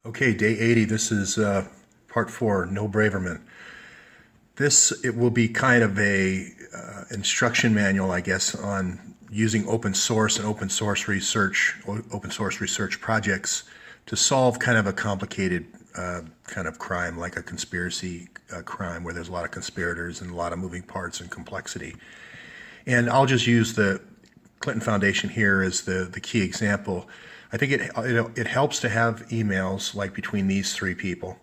Okay, day 80. This is part 4, no Braverman. It will be kind of a instruction manual, I guess, on using open source and open source research projects to solve kind of a complicated kind of crime, like a conspiracy crime where there's a lot of conspirators and a lot of moving parts and complexity. And I'll just use the Clinton Foundation here as the key example. I think it helps to have emails like between these three people,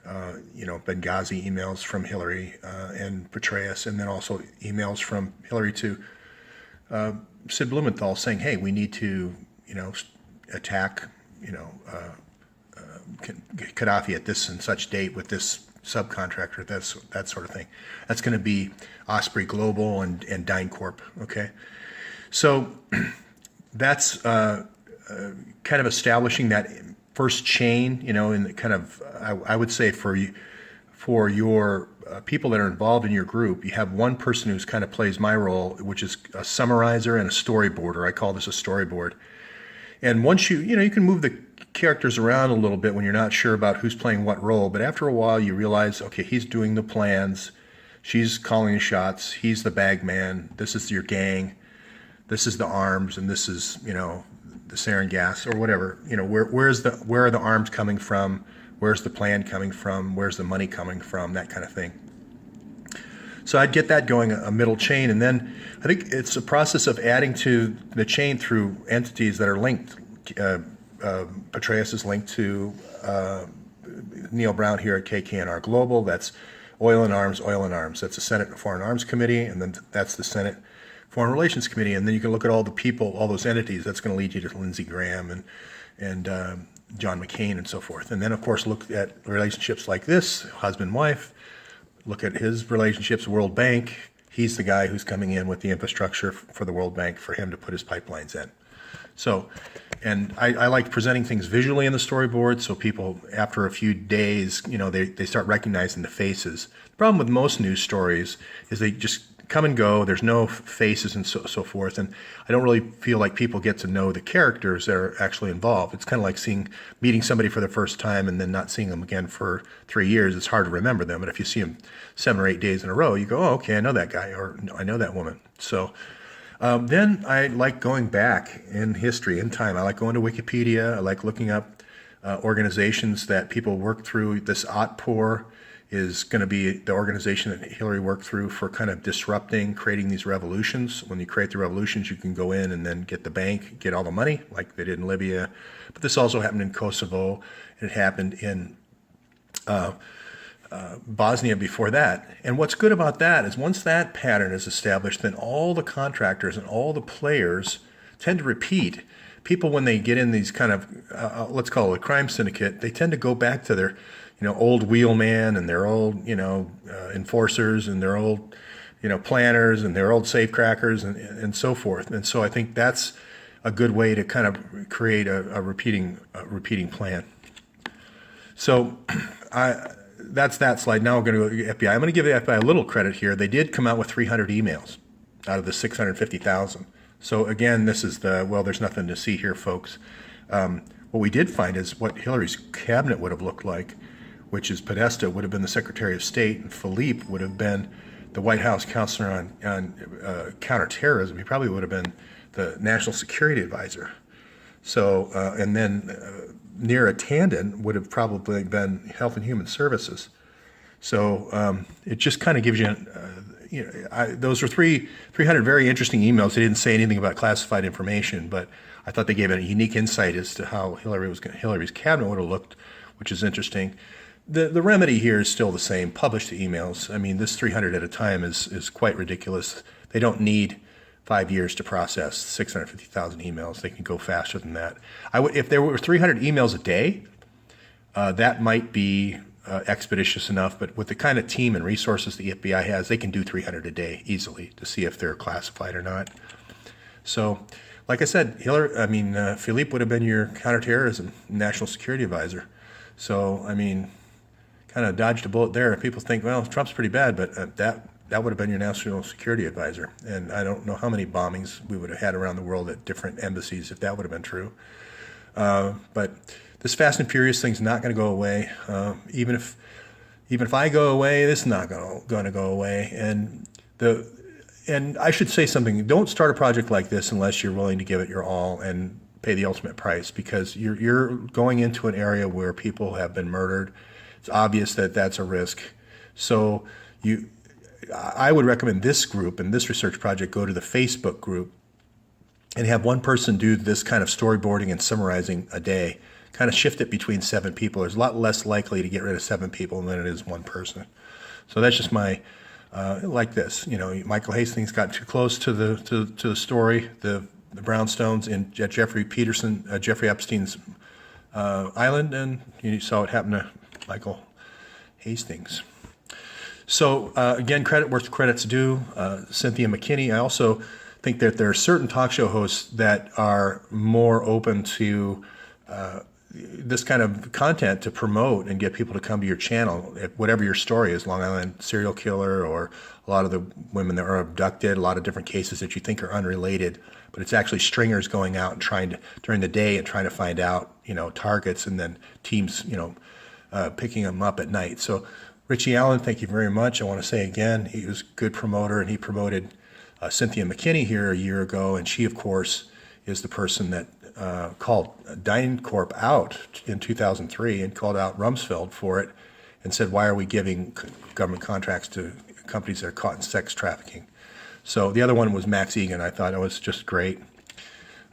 Benghazi emails from Hillary and Petraeus, and then also emails from Hillary to Sid Blumenthal saying, hey, we need to, attack, Gaddafi at this and such date with this subcontractor, that sort of thing. That's going to be Osprey Global and DynCorp, okay? So that's kind of establishing that first chain, in the kind of, I would say for your people that are involved in your group, you have one person who's kind of plays my role, which is a summarizer and a storyboarder. I call this a storyboard. And once you can move the characters around a little bit when you're not sure about who's playing what role, but after a while you realize, okay, he's doing the plans, she's calling the shots, he's the bag man, this is your gang, this is the arms, and this is, the sarin gas or whatever. Where are the arms coming from? Where's the plan coming from? Where's the money coming from? That kind of thing. So I'd get that going, a middle chain, and then I think it's a process of adding to the chain through entities that are linked. Petraeus is linked to Neil Brown here at KKNR Global. That's Oil and Arms, Oil and Arms. That's the Senate Foreign Arms Committee, and then that's the Senate Foreign Relations Committee, and then you can look at all the people, all those entities. That's going to lead you to Lindsey Graham and John McCain and so forth. And then, of course, look at relationships like this, husband-wife. Look at his relationships, World Bank. He's the guy who's coming in with the infrastructure for the World Bank for him to put his pipelines in. So, and I like presenting things visually in the storyboard, so people, after a few days, they start recognizing the faces. The problem with most news stories is they just come and go. There's no faces and so forth, and I don't really feel like people get to know the characters that are actually involved. It's kind of like meeting somebody for the first time and then not seeing them again for 3 years. It's hard to remember them, but if you see them 7 or 8 days in a row, you go, oh, okay, I know that guy, or I know that woman. So then I like going back in history, in time. I like going to Wikipedia. I like looking up organizations that people work through. This OTPOR is going to be the organization that Hillary worked through for kind of disrupting, creating these revolutions. When you create the revolutions, you can go in and then get the bank, get all the money, like they did in Libya. But this also happened in Kosovo. It happened in Bosnia before that. And what's good about that is once that pattern is established, then all the contractors and all the players tend to repeat. People, when they get in these kind of, let's call it a crime syndicate, they tend to go back to their old wheelman and their old, enforcers and their old, planners and their old safecrackers and so forth. And so I think that's a good way to kind of create a repeating plan. So that's that slide. Now we're going to go to the FBI. I'm going to give the FBI a little credit here. They did come out with 300 emails out of the 650,000. So again, this is there's nothing to see here, folks. What we did find is what Hillary's cabinet would have looked like, which is Podesta would have been the Secretary of State, and Philippe would have been the White House counselor on counterterrorism. He probably would have been the National Security Advisor. So, and then Neera Tanden would have probably been Health and Human Services. So it just kind of gives you, those are 300 very interesting emails. They didn't say anything about classified information, but I thought they gave a unique insight as to how Hillary's cabinet would have looked, which is interesting. The remedy here is still the same, publish the emails. I mean, this 300 at a time is quite ridiculous. They don't need 5 years to process 650,000 emails. They can go faster than that. If there were 300 emails a day, that might be expeditious enough, but with the kind of team and resources the FBI has, they can do 300 a day easily to see if they're classified or not. So, like I said, Philippe would have been your counterterrorism national security advisor. So, kind of dodged a bullet there. People think, well, Trump's pretty bad, but that would have been your national security advisor. And I don't know how many bombings we would have had around the world at different embassies if that would have been true. But this Fast and Furious thing's not going to go away. Even if I go away, this is not going to go away. And I should say something. Don't start a project like this unless you're willing to give it your all and pay the ultimate price, because you're going into an area where people have been murdered. It's obvious that that's a risk. So I would recommend this group and this research project go to the Facebook group and have one person do this kind of storyboarding and summarizing a day. Kind of shift it between 7 people. There's a lot less likely to get rid of 7 people than it is one person. So that's just my like this. Michael Hastings got too close to the story, the brownstones in Jeffrey Epstein's island, and you saw what happened to Michael Hastings. So again, credit where credit's due. Cynthia McKinney. I also think that there are certain talk show hosts that are more open to this kind of content to promote and get people to come to your channel, whatever your story is, Long Island serial killer, or a lot of the women that are abducted, a lot of different cases that you think are unrelated, but it's actually stringers going out and trying to, during the day, and trying to find out, targets, and then teams, picking them up at night. So Richie Allen, thank you very much. I want to say again, he was a good promoter, and he promoted Cynthia McKinney here a year ago, and she, of course, is the person that called DynCorp out in 2003 and called out Rumsfeld for it and said, why are we giving government contracts to companies that are caught in sex trafficking? So the other one was Max Egan. I thought it was just great.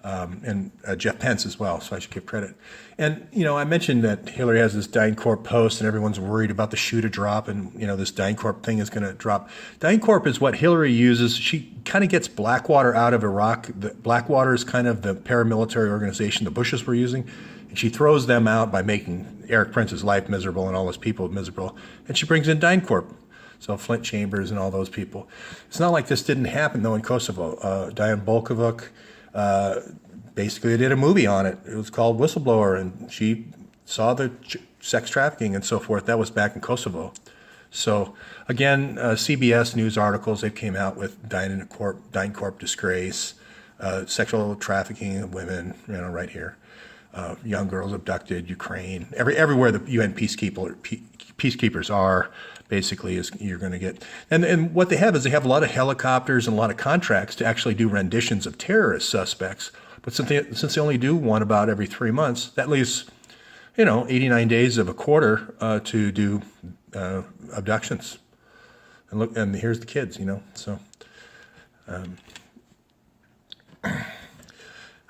And Jeff Pence as well, so I should give credit. And, I mentioned that Hillary has this DynCorp post and everyone's worried about the shoe to drop, and, this DynCorp thing is going to drop. DynCorp is what Hillary uses. She kind of gets Blackwater out of Iraq. Blackwater is kind of the paramilitary organization the Bushes were using, and she throws them out by making Eric Prince's life miserable and all those people miserable, and she brings in DynCorp. So Flint Chambers and all those people. It's not like this didn't happen, though, in Kosovo. Diane Bolkovic, basically they did a movie on it. It was called Whistleblower, and she saw the sex trafficking and so forth. That was back in Kosovo. So again, CBS News articles, they came out with DynCorp disgrace, sexual trafficking of women, right here. Young girls abducted, Ukraine, everywhere the UN peacekeepers are, basically, is you're going to get. And what they have is they have a lot of helicopters and a lot of contracts to actually do renditions of terrorist suspects. But since they only do one about every 3 months, that leaves, 89 days of a quarter to do abductions. And look, and here's the kids, so.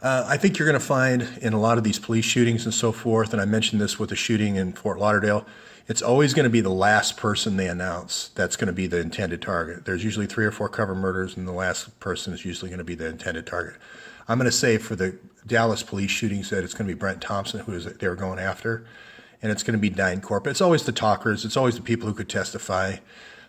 I think you're going to find in a lot of these police shootings and so forth, and I mentioned this with the shooting in Fort Lauderdale, it's always going to be the last person they announce that's going to be the intended target. There's usually 3 or 4 cover murders, and the last person is usually going to be the intended target. I'm going to say for the Dallas police shootings that it's going to be Brent Thompson, who they were going after, and it's going to be DynCorp. It's always the talkers. It's always the people who could testify.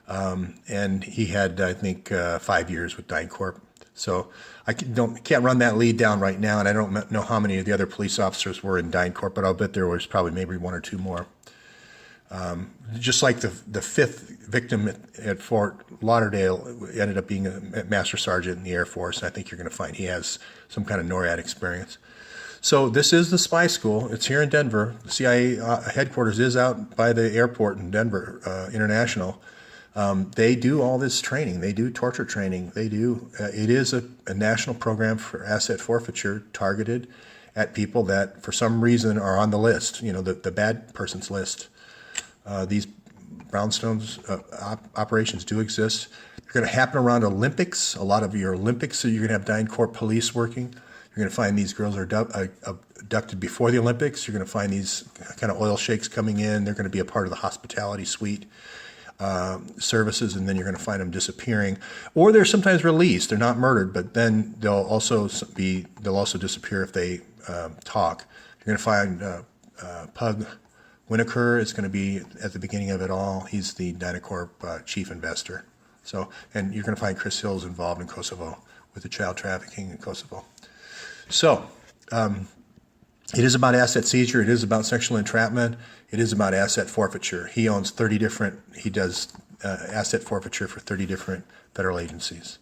And he had, I think, 5 years with DynCorp. So I can't run that lead down right now, and I don't know how many of the other police officers were in DynCorp, but I'll bet there was probably maybe 1 or 2 more. Just like the 5th victim at Fort Lauderdale ended up being a master sergeant in the Air Force, and I think you're going to find he has some kind of NORAD experience. So this is the spy school. It's here in Denver. The CIA headquarters is out by the airport in Denver International. They do all this training. They do torture training. They do. It is a national program for asset forfeiture targeted at people that, for some reason, are on the list. The bad person's list. These brownstones operations do exist. They're going to happen around Olympics. A lot of your Olympics, so you're going to have DynCorp police working. You're going to find these girls are abducted before the Olympics. You're going to find these kind of oil sheiks coming in. They're going to be a part of the hospitality suite. Services, and then you're going to find them disappearing, or they're sometimes released. They're not murdered, but then they'll also disappear if they talk. You're going to find Pug Winokur is going to be at the beginning of it all. He's the DynCorp chief investor. So, and you're going to find Chris Hill's involved in Kosovo with the child trafficking in Kosovo. So, it is about asset seizure. It is about sexual entrapment. It is about asset forfeiture. He owns he does asset forfeiture for 30 different federal agencies.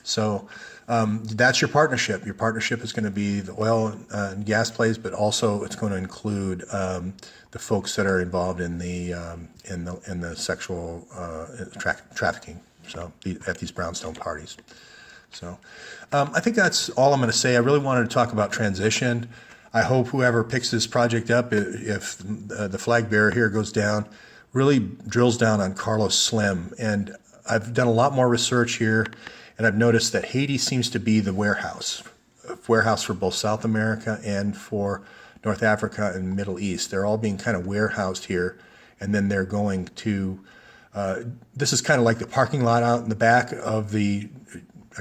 So That's your partnership. Your partnership is going to be the oil and gas plays, but also it's going to include the folks that are involved in the sexual trafficking. So at these brownstone parties. So I think that's all I'm going to say. I really wanted to talk about transition. I hope whoever picks this project up, if the flag bearer here goes down, really drills down on Carlos Slim. And I've done a lot more research here, and I've noticed that Haiti seems to be the warehouse for both South America and for North Africa and Middle East. They're all being kind of warehoused here, and then they're going to, this is kind of like the parking lot out in the back of the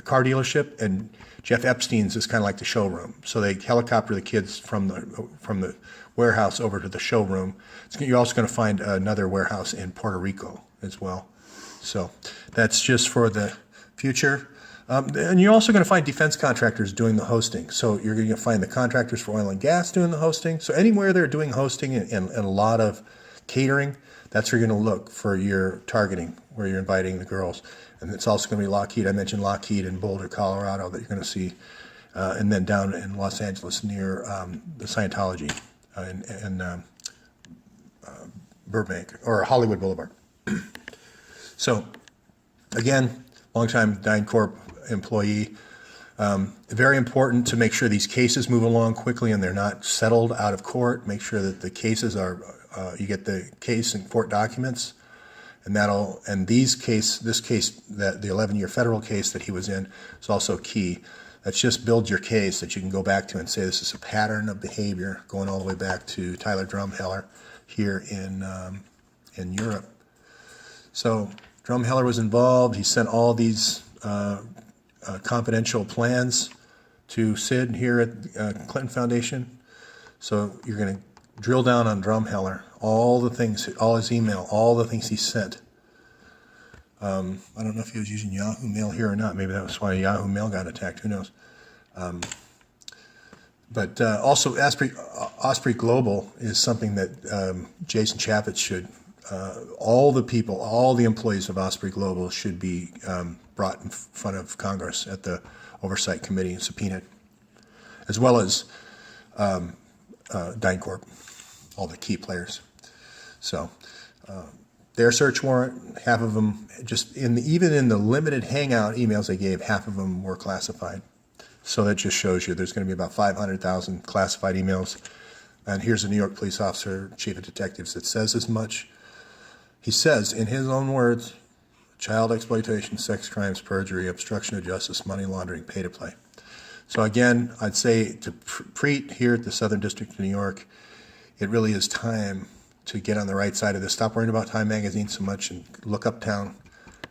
car dealership, and Jeff Epstein's is kind of like the showroom. So they helicopter the kids from the warehouse over to the showroom. You're also going to find another warehouse in Puerto Rico as well. So that's just for the future. And you're also going to find defense contractors doing the hosting. So you're going to find the contractors for oil and gas doing the hosting. So anywhere they're doing hosting and a lot of catering, that's where you're going to look for your targeting, where you're inviting the girls. And it's also going to be Lockheed. I mentioned Lockheed in Boulder, Colorado, that you're going to see. And then down in Los Angeles near the Scientology in Burbank, or Hollywood Boulevard. So, again, longtime DynCorp employee. Very important to make sure these cases move along quickly and they're not settled out of court. Make sure that the cases are, you get the case and court documents. And this case, that the 11-year federal case that he was in, is also key. That's just build your case that you can go back to and say this is a pattern of behavior going all the way back to Tyler Drumheller here in Europe. So Drumheller was involved. He sent all these confidential plans to Sid here at Clinton Foundation. So you're going to drill down on Drumheller, all the things, all his email, all the things he sent. I don't know if he was using Yahoo Mail here or not. Maybe that was why Yahoo Mail got attacked. Who knows? But also Osprey Global is something that Jason Chaffetz should, all the employees of Osprey Global should be brought in front of Congress at the Oversight Committee and subpoenaed, as well as DynCorp, all the key players. So their search warrant, half of them, even in the limited hangout emails they gave, half of them were classified. So that just shows you there's going to be about 500,000 classified emails. And here's a New York police officer, chief of detectives, that says as much. He says, in his own words, child exploitation, sex crimes, perjury, obstruction of justice, money laundering, pay to play. So again, I'd say to Preet here at the Southern District of New York, it really is time to get on the right side of this. Stop worrying about Time Magazine so much and look uptown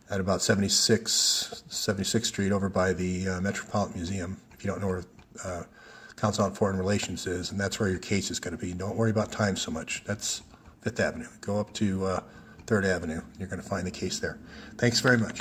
at about 76th Street over by the Metropolitan Museum, if you don't know where Council on Foreign Relations is, and that's where your case is going to be. Don't worry about time so much. That's Fifth Avenue. Go up to 3rd Avenue. You're going to find the case there. Thanks very much.